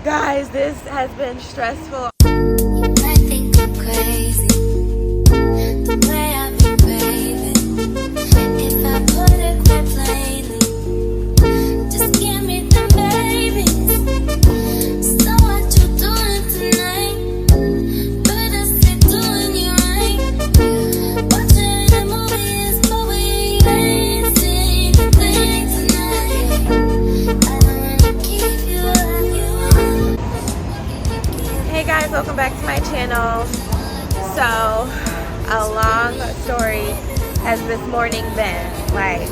Guys, this has been stressful. I think I'm crazy, the way I've been craving. If I put it quite plainly, just give me the babies. So what you doing tonight? Better stay doing you right. Watching the movies, but we ain't seen the thing tonight. I don't wanna keep you up. Hey guys, welcome back to my channel. So, a long story has this morning been. Like,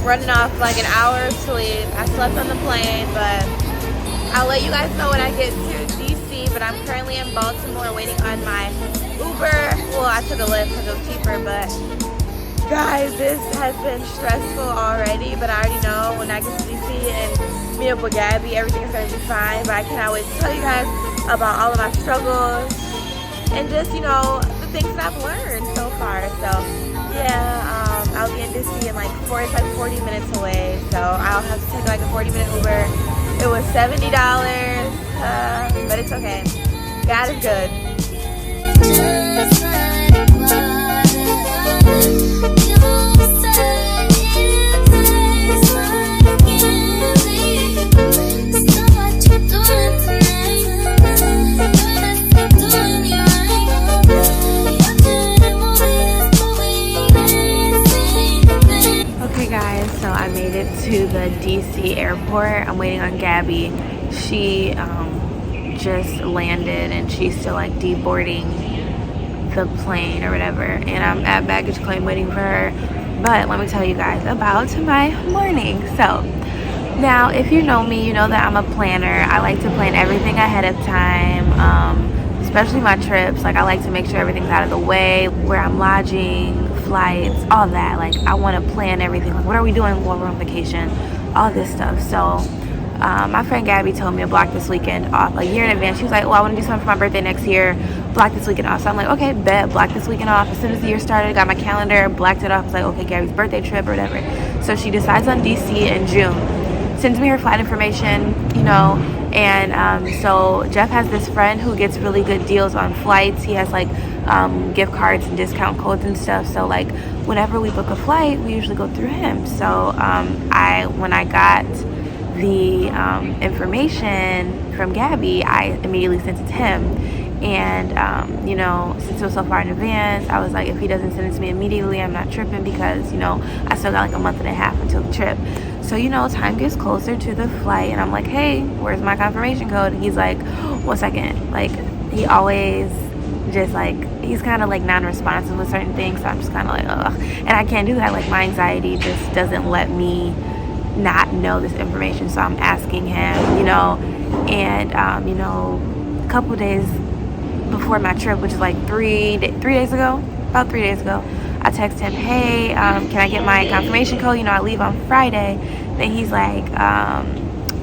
running off like an hour of sleep. I slept on the plane, but I'll let you guys know when I get to DC. But I'm currently in Baltimore waiting on my Uber. Well, I took a Lyft because it was cheaper, but guys, this has been stressful already. But I already know when I get to DC and meet up with Gabby, everything's going to be fine. But I cannot wait to tell you guys about all of my struggles and just, you know, the things that I've learned so far. So yeah, I'll be in DC in like 40 minutes away, so I'll have to take like a 40-minute Uber. It was $70, but it's okay. God is good. Just like water, you said it tastes like candy. So what you doing tonight? Better stay doing you right. Watching the movies, but we ain't seen the thing. Okay guys, so I made it to the DC airport. I'm waiting on Gabby. She just landed and she's still like deboarding the plane or whatever, and I'm at baggage claim waiting for her. But let me tell you guys about my morning. So now, if you know me, you know that I'm a planner. I like to plan everything ahead of time, especially my trips. Like, I like to make sure everything's out of the way, where I'm lodging, flights, all that. Like, I want to plan everything. Like, what are we doing while we're on vacation? All this stuff. So my friend Gabby told me to block this weekend off a year in advance. She was like, well, I want to do something for my birthday next year. Block this weekend off. So I'm like, okay, bet. Block this weekend off. As soon as the year started, got my calendar, blocked it off. I was like, okay, Gabby's birthday trip or whatever. So she decides on DC in June. Sends me her flight information, you know, and so Jeff has this friend who gets really good deals on flights. He has like gift cards and discount codes and stuff. So like whenever we book a flight, we usually go through him. So when I got the information from Gabby, I immediately sent it to him. And you know, since it was so far in advance, I was like, if he doesn't send it to me immediately, I'm not tripping, because, you know, I still got like a month and a half until the trip. So, you know, time gets closer to the flight and I'm like, hey, where's my confirmation code? And he's like, 1 second. Like, he always just like, he's kind of like non-responsive with certain things. So I'm just kind of like, ugh. And I can't do that. Like, my anxiety just doesn't let me not know this information. So I'm asking him, you know, and you know, a couple days before my trip, which is like 3 days ago, about 3 days ago, I text him, hey, can I get my confirmation code? You know, I leave on Friday. Then he's like,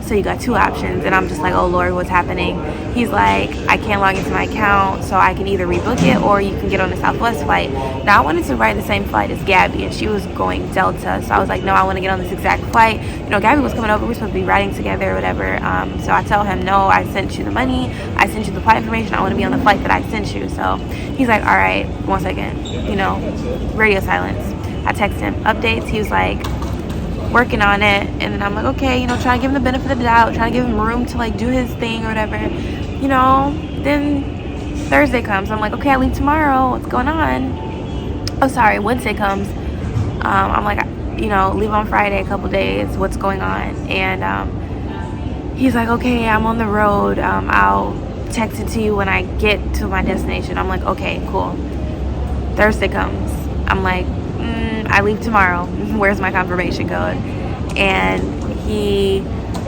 so you got 2 options. And I'm just like, oh Lord, what's happening? He's like, I can't log into my account, so I can either rebook it or you can get on the Southwest flight. Now I wanted to ride the same flight as Gabby, and she was going Delta. So I was like, no, I want to get on this exact flight. You know, Gabby was coming over, we're supposed to be riding together or whatever. So I tell him, no, I sent you the money, I sent you the flight information, I want to be on the flight that I sent you. So he's like, all right, 1 second, you know, radio silence. I text him updates. He was like, working on it. And then I'm like, okay, you know, trying to give him the benefit of the doubt, trying to give him room to like do his thing or whatever, you know. Then Thursday comes, I'm like, okay, I leave tomorrow, what's going on? Oh, sorry, Wednesday comes, I'm like, you know, leave on Friday, a couple days, what's going on? And he's like, okay, I'm on the road, I'll text it to you when I get to my destination. I'm like, okay, cool. Thursday comes, I'm like, I leave tomorrow, where's my confirmation code? And he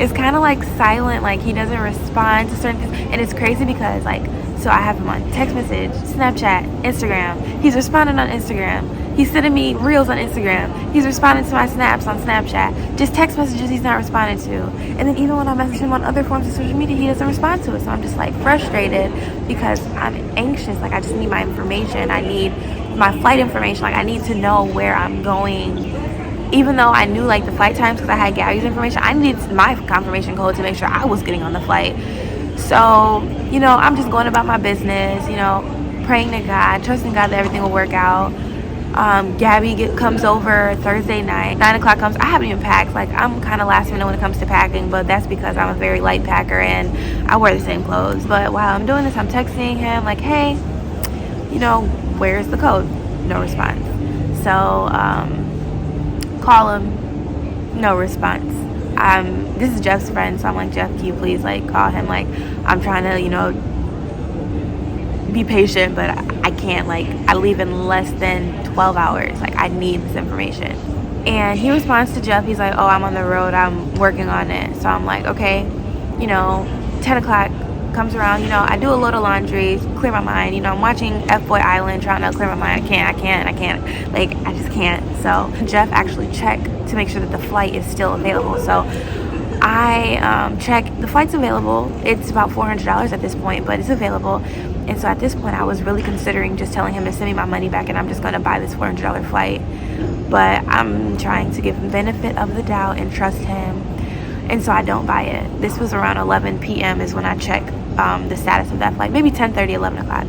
is kind of like silent, like he doesn't respond to certain things. And it's crazy because like, so I have him on text message, Snapchat, Instagram. He's responding on Instagram. He's sending me reels on Instagram. He's responding to my snaps on Snapchat. Just text messages he's not responding to. And then even when I message him on other forms of social media, he doesn't respond to it. So I'm just like frustrated because I'm anxious. Like, I just need my information. I need my flight information. Like, I need to know where I'm going. Even though I knew like the flight times because I had Gabby's information, I needed my confirmation code to make sure I was getting on the flight. So, you know, I'm just going about my business, you know, praying to God, trusting God that everything will work out. Gabby comes over Thursday night. 9 o'clock comes. I haven't even packed. Like, I'm kind of last minute when it comes to packing, but that's because I'm a very light packer and I wear the same clothes. But while I'm doing this, I'm texting him like, hey, you know, where's the code? No response. So, call him. No response. This is Jeff's friend, so I'm like, Jeff, can you please, like, call him? Like, I'm trying to, you know, be patient, but I can't. Like, I leave in less than 12 hours. Like, I need this information. And he responds to Jeff. He's like, oh, I'm on the road. I'm working on it. So I'm like, okay, you know, 10 o'clock comes around. You know, I do a load of laundry, clear my mind. You know, I'm watching F-Boy Island, trying to clear my mind. I can't. Like, I just can't. So Jeff actually checked to make sure that the flight is still available. So I checked. The flight's available. It's about $400 at this point, but it's available. And so at this point, I was really considering just telling him to send me my money back, and I'm just going to buy this $400 flight. But I'm trying to give him benefit of the doubt and trust him. And so I don't buy it. This was around 11 p.m. is when I checked the status of that flight. Maybe 10:30, 11 o'clock.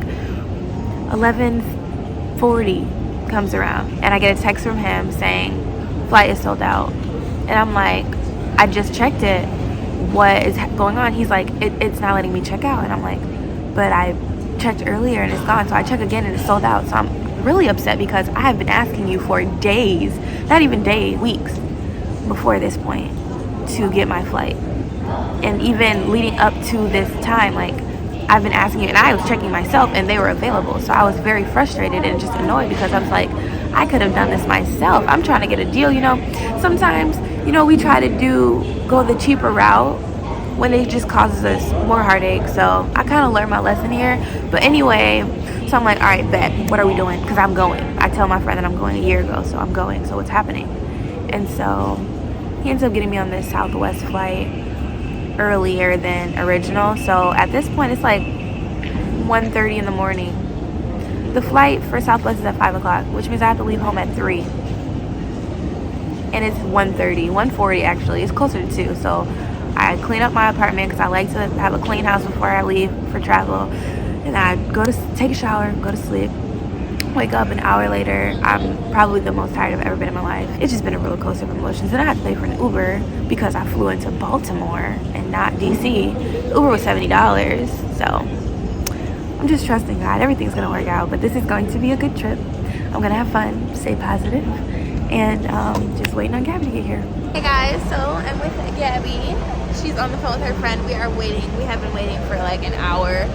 11:40 comes around, and I get a text from him saying, flight is sold out. And I'm like, I just checked it. What is going on? He's like, it's not letting me check out. And I'm like, but I checked earlier and it's gone. So I check again and it's sold out. So I'm really upset because I have been asking you for days, not even days, weeks before this point to get my flight. And even leading up to this time, like, I've been asking you, and I was checking myself and they were available. So I was very frustrated and just annoyed because I was like, I could have done this myself. I'm trying to get a deal, you know. Sometimes, you know, we try to go the cheaper route when it just causes us more heartache. So I kind of learned my lesson here. But anyway, so I'm like, all right, bet. What are we doing? Because I'm going. I tell my friend that I'm going a year ago, so I'm going. So what's happening? And so he ends up getting me on this Southwest flight earlier than original. So at this point, it's like 1:30 in the morning. The flight for Southwest is at 5 o'clock, which means I have to leave home at 3. And it's 1:30, 1:40 actually. It's closer to 2. So I clean up my apartment because I like to have a clean house before I leave for travel. And I go to take a shower, go to sleep, wake up an hour later. I'm probably the most tired I've ever been in my life. It's just been a roller coaster of emotions. And I had to pay for an Uber because I flew into Baltimore and not DC. Uber was $70. So I'm just trusting God. Everything's going to work out. But this is going to be a good trip. I'm going to have fun, stay positive, and just waiting on Gabby to get here. Hey guys, so I'm with Gabby. She's on the phone with her friend. We are waiting. We have been waiting for like an hour.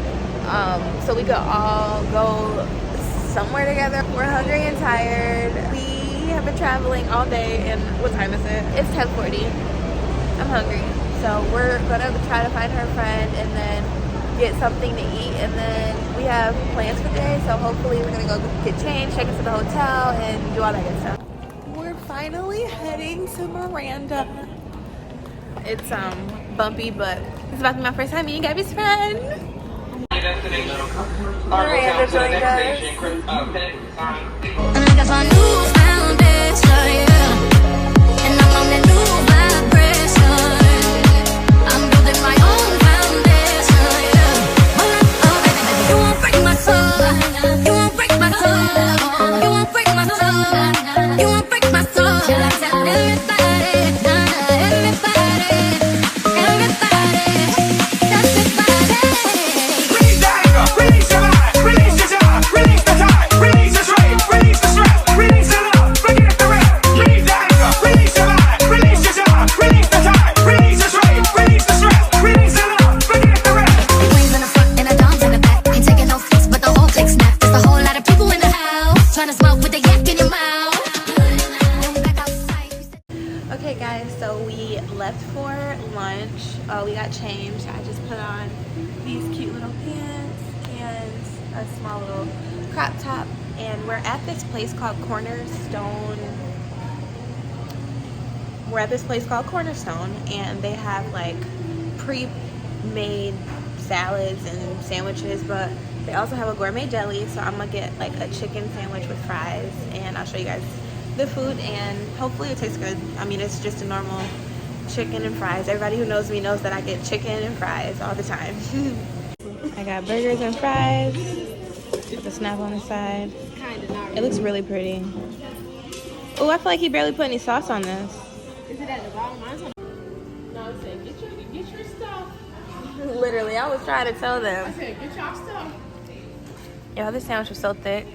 So we could all go somewhere together. We're hungry and tired. We have been traveling all day, and what time is it? It's 10:40. I'm hungry. So we're gonna try to find her friend and then get something to eat, and then we have plans for the day. So hopefully we're gonna go get changed, check into the hotel, and do all that good stuff. We're finally heading to Miranda. It's bumpy, but it's about to be my first time meeting Gabby's friend. Miranda joined us. And I got my new foundation, yeah. And I'm on that new vibration. I'm building my own foundation, yeah. Oh, baby, you won't break my soul. You won't break my soul. You won't break my soul. You won't break my soul. Everybody, we got changed. I just put on these cute little pants and a small little crop top, and we're at this place called Cornerstone. And they have like pre-made salads and sandwiches, but they also have a gourmet deli. So I'm gonna get like a chicken sandwich with fries, and I'll show you guys the food, and hopefully it tastes good. I mean, it's just a normal chicken and fries. Everybody who knows me knows that I get chicken and fries all the time. I got burgers and fries with the snap on the side. It looks really pretty. Oh, I feel like he barely put any sauce on this. Is it at the bottom? No, I'm saying get your stuff. Literally, I was trying to tell them. I said get your stuff. Yo, this sandwich was so thick.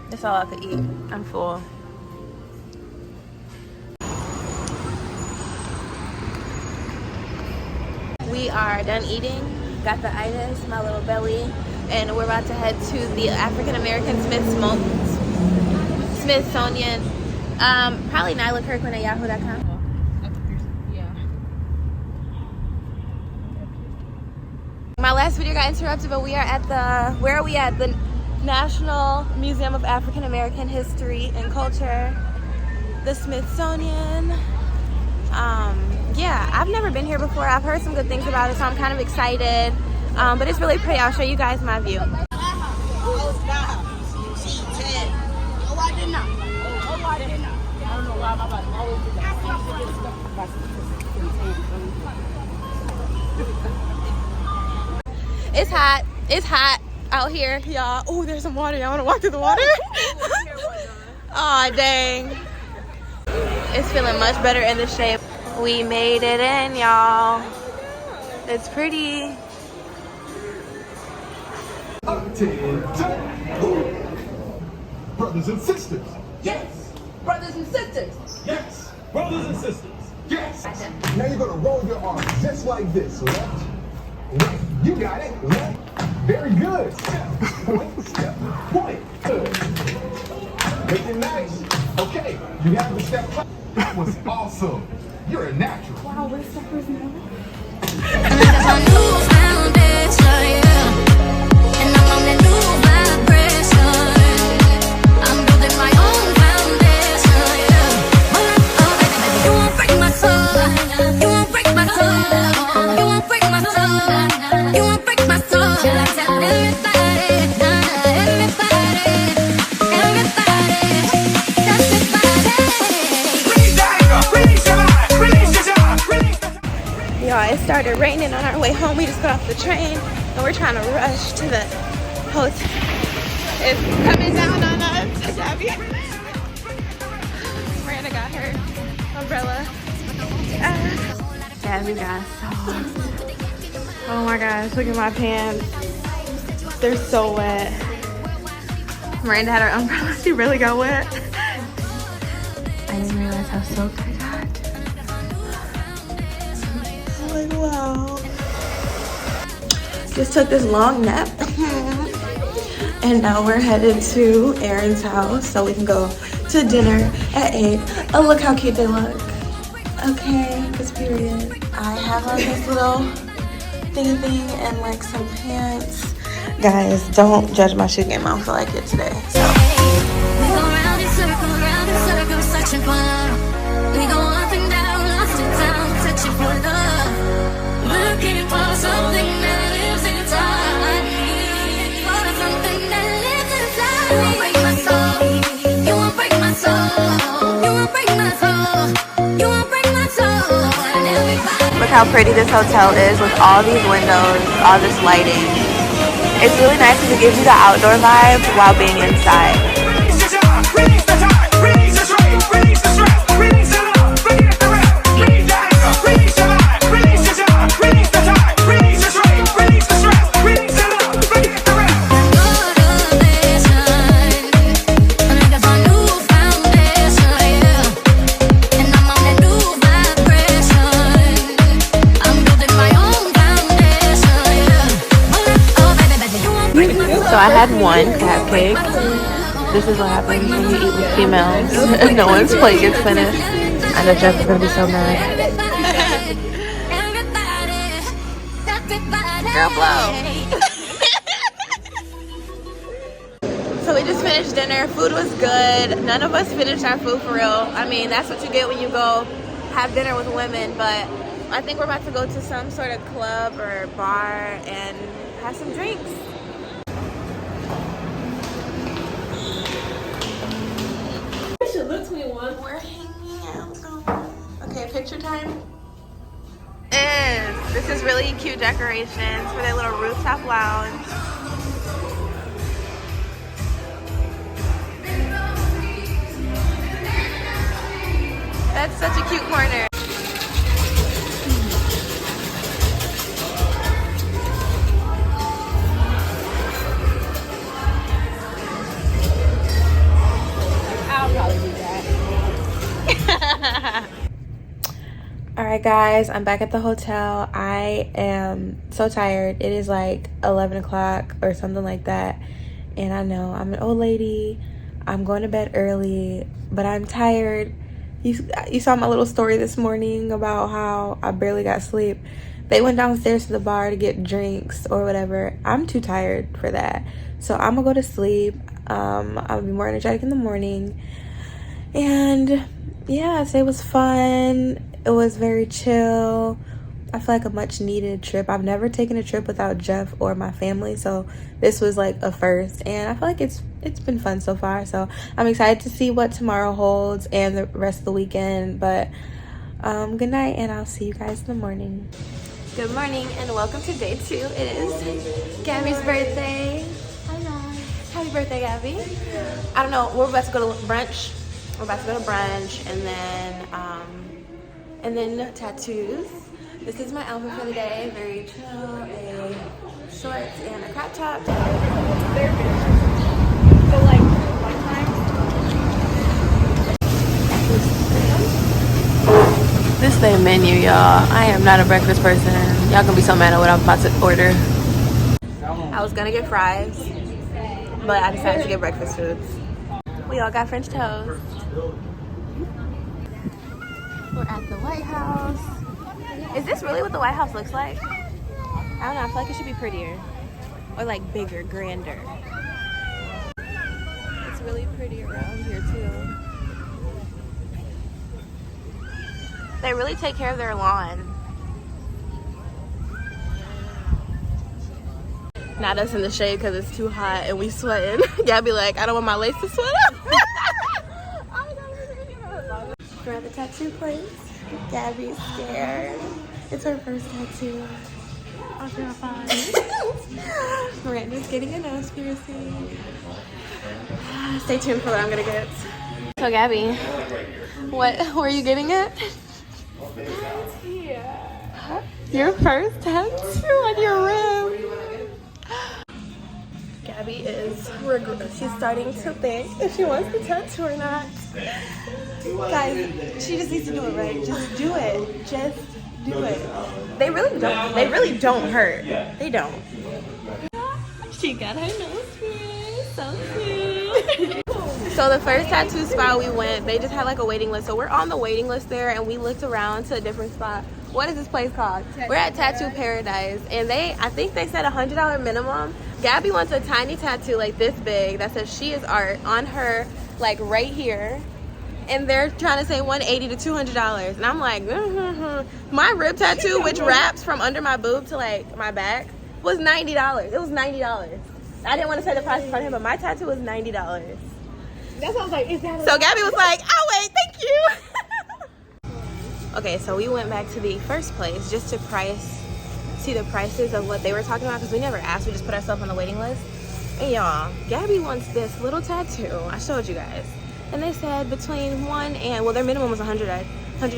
That's all I could eat. I'm full. We are done eating. Got the itis, my little belly, and we're about to head to the African American Smithsonian. Probably Nyla Kirkland at yahoo.com. Yeah. My last video got interrupted, but we are at the, where are we at? The National Museum of African American History and Culture, the Smithsonian. Yeah, I've never been here before. I've heard some good things about it, so I'm kind of excited. But it's really pretty. I'll show you guys my view. It's hot. It's hot out here, y'all. Oh, there's some water. Y'all want to walk through the water? Aw, dang. It's feeling much better in the shape. We made it in, y'all. It's pretty. Brothers and sisters. Yes, brothers and sisters. Yes, brothers and sisters. Yes. Now you're gonna roll your arms just like this. Left, right. You got it. Left. Very good. Step, point, step, point. Good. Make it nice. Okay, you have the step. That was awesome. You're a natural. Wow, we're steppers now. And I got my new foundation, yeah. And I'm on that new vibration. I'm building my own foundation, yeah. Oh, baby, you won't break my soul. You won't break my soul. You won't break my soul. You won't break my soul. Till I tell everybody, Y'all, it started raining on our way home. We just got off the train and we're trying to rush to the hotel. It's coming down on us. Miranda got her umbrella. Gabby got soaked. Oh my gosh, look at my pants. They're so wet. Miranda had her umbrella. She really got wet. I didn't realize how soaked I got. Like, wow. Just took this long nap. And now we're headed to Aaron's house so we can go to dinner at 8. Oh, look how cute they look. Okay, this period. I have on this little thingy thing and like some pants. Guys, don't judge my shoe game. I don't feel like it today. So. we go round in circles, searching for love. We go up and down, lost in town, searching for love. Looking for something that lives inside me. For something that lives inside me. You won't break my soul. You won't break my soul. You won't break my soul. You won't break my soul. And everybody. Look how pretty this hotel is with all these windows, all this lighting. It's really nice because it gives you the outdoor vibe while being inside. So I had one cupcake. This is what happens when you eat with females. No one's plate gets finished. I know Jeff is gonna be so mad. Girl, blow. So we just finished dinner. Food was good. None of us finished our food for real. I mean, that's what you get when you go have dinner with women. But I think we're about to go to some sort of club or bar and have some drinks. Look 21. We're hanging out. Okay, picture time. these really cute decorations for their little rooftop lounge. That's such a cute corner. I'll probably do that. Alright guys, I'm back at the hotel. I am so tired. It is like 11 o'clock or something like that. And I know I'm an old lady. I'm going to bed early, but I'm tired. You saw my little story this morning about how I barely got sleep. They went downstairs to the bar to get drinks or whatever. I'm too tired for that. So I'm gonna go to sleep. I'll be more energetic in the morning. And yeah, today was fun. It was very chill. I feel like a much needed trip. I've never taken a trip without Jeff or my family, so this was like a first, and I feel like it's been fun so far. So I'm excited to see what tomorrow holds and the rest of the weekend. But good night, and I'll see you guys in the morning. Good morning and welcome to day 2. It is Gabby's birthday. Hello. Happy birthday, Gabby. I don't know, we're about to go to brunch. And then tattoos. This is my outfit for the day. Very chill, a shorts and a crop top. This is the menu, y'all. I am not a breakfast person. Y'all gonna be so mad at what I'm about to order. I was gonna get fries, but I decided to get breakfast foods. We all got French toast. We're at the White House. Is this really what the White House looks like? I don't know, I feel like it should be prettier. Or like bigger, grander. It's really pretty around here too. They really take care of their lawn. Not us in the shade because it's too hot and we sweating. Gabby like, I don't want my lace to sweat up. We're at the tattoo place. Gabby's scared. It's her first tattoo. I'll feel fine. Miranda's getting a nose piercing. Stay tuned for what I'm gonna get. So Gabby, what are you getting it? Yeah. Your first tattoo on your rib. Gabby is she's starting to think if she wants the tattoo or not. Guys, she just needs to do it right. Just do it. Just do it. They really don't hurt. They don't. She got her nose pierced. So cute. So the first tattoo spot we went, they just had like a waiting list. So we're on the waiting list there and we looked around to a different spot. What is this place called? We're at Tattoo Paradise and I think they said $100 minimum. Gabby wants a tiny tattoo like this big that says she is art on her, like right here. And they're trying to say $180 to $200. And I'm like, My rib tattoo, which wraps from under my boob to like my back, was $90. It was $90. I didn't want to say the price in front of him, but my tattoo was $90. That's what I was like, is that so Gabby was like, oh wait, thank you. Okay, so we went back to the first place just to see the prices of what they were talking about because we never asked. We just put ourselves on the waiting list. And y'all, Gabby wants this little tattoo. I showed you guys. And they said between their minimum was $100, and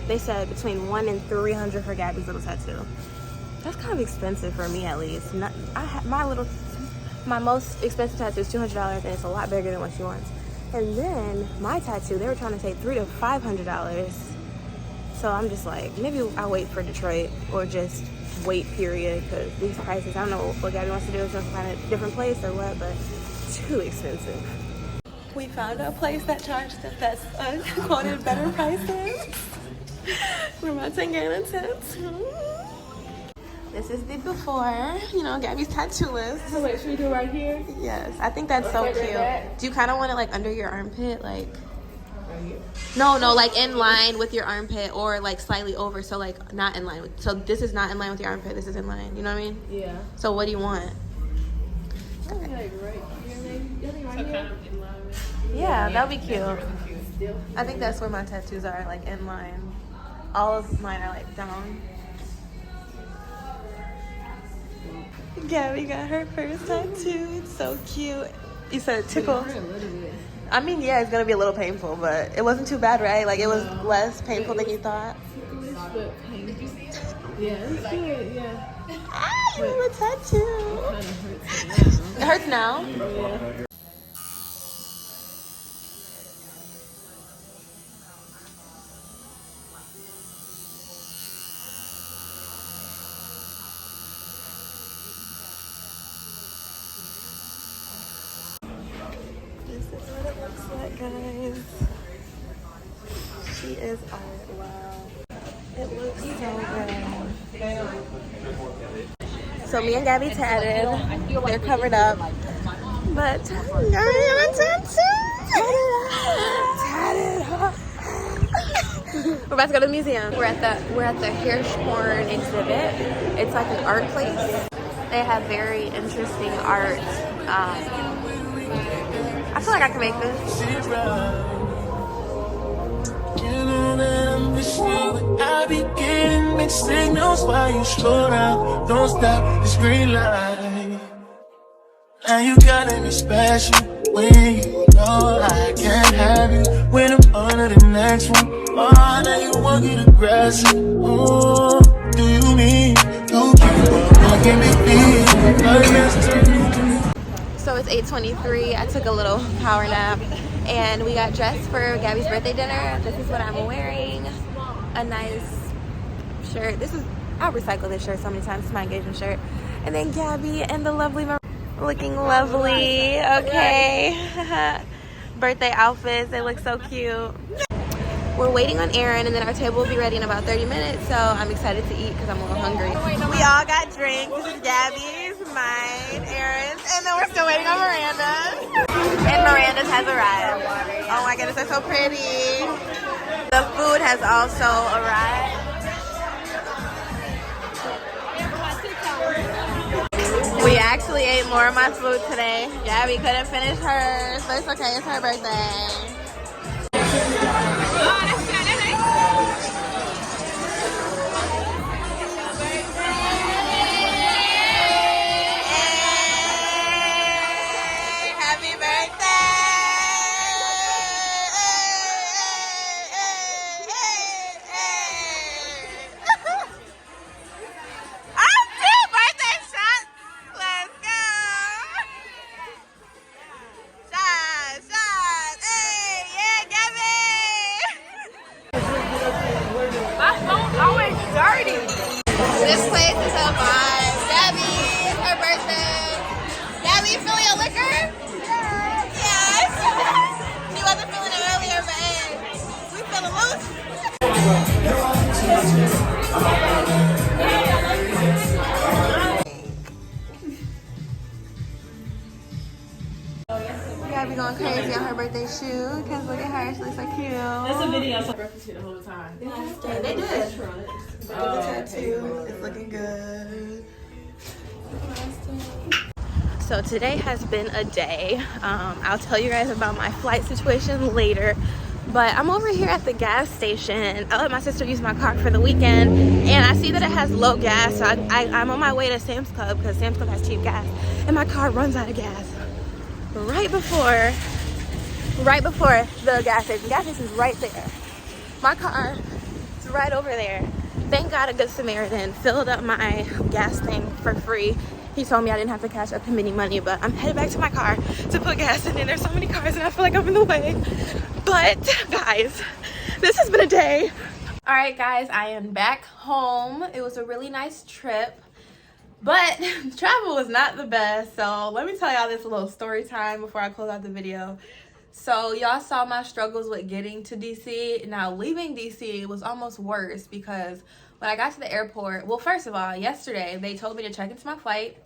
they said between $100 and $300 for Gabby's little tattoo. That's kind of expensive for me, at least. My most expensive tattoo is $200, and it's a lot bigger than what she wants. And then my tattoo, they were trying to say $300 to $500. So I'm just like, maybe I'll wait for Detroit or just wait, period, because these prices, I don't know what Gabby wants to do. If she wants to find a different place or what, but it's too expensive. We found a place that charged us quoted better prices. We're about to get a tattoo. This is the before, Gabby's tattoo list. So wait, should we do it right here? Yes, I think that's so cute. Do you kind of want it like under your armpit, like? Right here? No, like in line with your armpit or like slightly over, so like not in line with. So this is not in line with your armpit. This is in line. You know what I mean? Yeah. So what do you want? Okay. Like right here, maybe. Right so here? Kind of in line. Yeah, that would be cute. I think that's where my tattoos are, like in line. All of mine are like down. Gabby got her first tattoo. It's so cute. You said it tickled. I mean, yeah, it's gonna be a little painful, but it wasn't too bad, right? Like, it was less painful than you thought. Yeah, it's good, yeah. Ah, you have a tattoo. It hurts now. It hurts now? Yeah. This is what it looks like, guys. She is art. Wow. It looks so good. So me and Gabby tatted. They're covered up. But Gabby have a tattoo. Tatted up. We're about to go to the museum. We're at the Hirschhorn exhibit. It's like an art place. They have very interesting art. I feel like I can make this. I be getting mixed signals while you slow down. Don't stop this green light. Now you gotta be special when you know I can't have you. When I'm under the next one, oh, now you want it aggressive. Oh, do you mean you keep on making me feel like So it's 8:23. I took a little power nap and we got dressed for Gabby's birthday dinner. This is what I'm wearing. A nice shirt. I'll recycle this shirt so many times. It's my engagement shirt. And then Gabby and the lovely Miranda looking lovely. Okay. Birthday outfits. They look so cute. We're waiting on Aaron and then our table will be ready in about 30 minutes. So I'm excited to eat because I'm a little hungry. We all got drinks. This is Gabby's, mine, Aaron's, and then we're still waiting on Miranda's. And Miranda's has arrived. Oh my goodness, they're so pretty. The food has also arrived. We actually ate more of my food today. Gabby couldn't finish hers, but it's okay, it's her birthday. This place is a vibe. Gabby, it's her birthday. Gabby, you feeling your liquor? Yes. She wasn't feeling it earlier, but hey, we feeling loose. Gabby going crazy on her birthday shoot because look at her, she looks so cute. That's a video. So breakfast here the whole time. They did. Look at the tattoo. It's looking good. So today has been a day. I'll tell you guys about my flight situation later. But I'm over here at the gas station. I let my sister use my car for the weekend. And I see that it has low gas. So I'm on my way to Sam's Club because Sam's Club has cheap gas. And my car runs out of gas right before the gas station. Gas station's right there. My car is right over there. Thank God a good Samaritan filled up my gas thing for free. He told me I didn't have to cash up him any money, but I'm headed back to my car to put gas in, and there's so many cars and I feel like I'm in the way. But guys, this has been a day. All right guys, I am back home. It was a really nice trip, but travel was not the best. So let me tell y'all this little story time before I close out the video. So y'all saw my struggles with getting to DC. Now leaving DC was almost worse because when I got to the airport, well, first of all, yesterday they told me to check into my flight.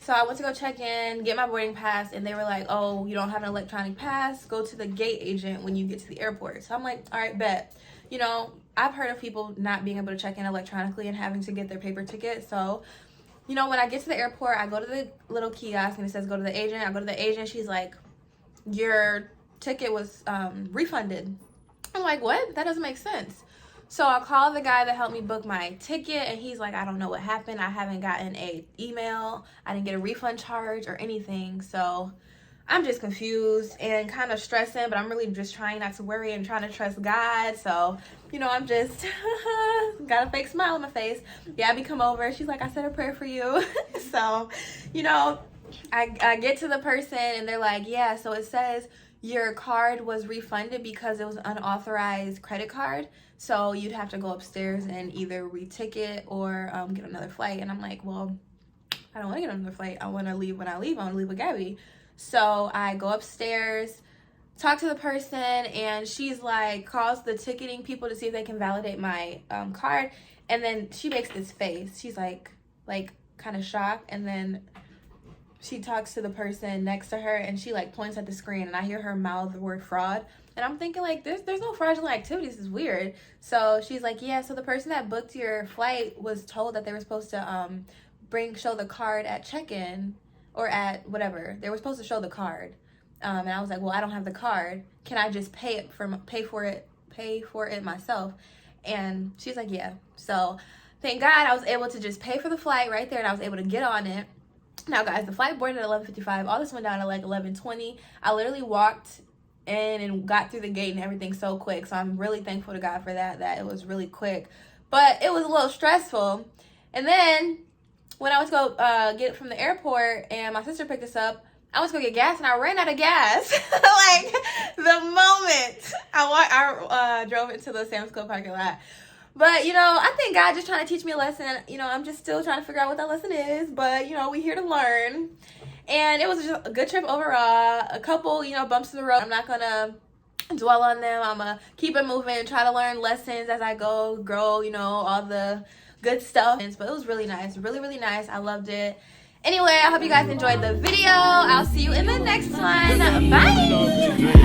So I went to go check in, get my boarding pass, and they were like, oh, you don't have an electronic pass, go to the gate agent when you get to the airport. So I'm like, all right, bet. You know, I've heard of people not being able to check in electronically and having to get their paper ticket. So, you know, when I get to the airport, I go to the little kiosk and it says go to the agent. I go to the agent, she's like, your ticket was refunded. I'm like, what? That doesn't make sense. So I called the guy that helped me book my ticket, and he's like, I don't know what happened. I haven't gotten a email. I didn't get a refund charge or anything. So I'm just confused and kind of stressing, but I'm really just trying not to worry and trying to trust God. So, you know, I'm just got a fake smile on my face. Gabby come over. She's like, I said a prayer for you. So, you know, I get to the person and they're like, yeah, so it says your card was refunded because it was an unauthorized credit card. So you'd have to go upstairs and either reticket or get another flight. And I'm like, well, I don't want to get another flight. I want to leave when I leave. I want to leave with Gabby. So I go upstairs, talk to the person, and she's like, calls the ticketing people to see if they can validate my card. And then she makes this face. She's like kind of shocked. And then she talks to the person next to her, and she like points at the screen, and I hear her mouth the word fraud. And I'm thinking like, there's no fraudulent activity. This is weird. So she's like, yeah, so the person that booked your flight was told that they were supposed to show the card at check-in. Or at whatever, they were supposed to show the card, and I was like, well, I don't have the card. Can I just pay for it myself? And she's like, yeah. So thank God I was able to just pay for the flight right there, and I was able to get on it. Now, guys, the flight boarded at 11:55. All this went down at like 11:20. I literally walked in and got through the gate and everything so quick. So I'm really thankful to God for that it was really quick. But it was a little stressful. And then when I was go get it from the airport and my sister picked us up, I was going to get gas and I ran out of gas. Like the moment I drove into the Sam's Club parking lot. But, you know, I think God just trying to teach me a lesson. You know, I'm just still trying to figure out what that lesson is. But, you know, we're here to learn. And it was just a good trip overall. A couple, you know, bumps in the road. I'm not going to dwell on them. I'm going to keep it moving, try to learn lessons as I go, grow, you know, all the good stuff. But it was really nice. Really, really nice. I loved it. Anyway, I hope you guys enjoyed the video. I'll see you in the next one. Bye.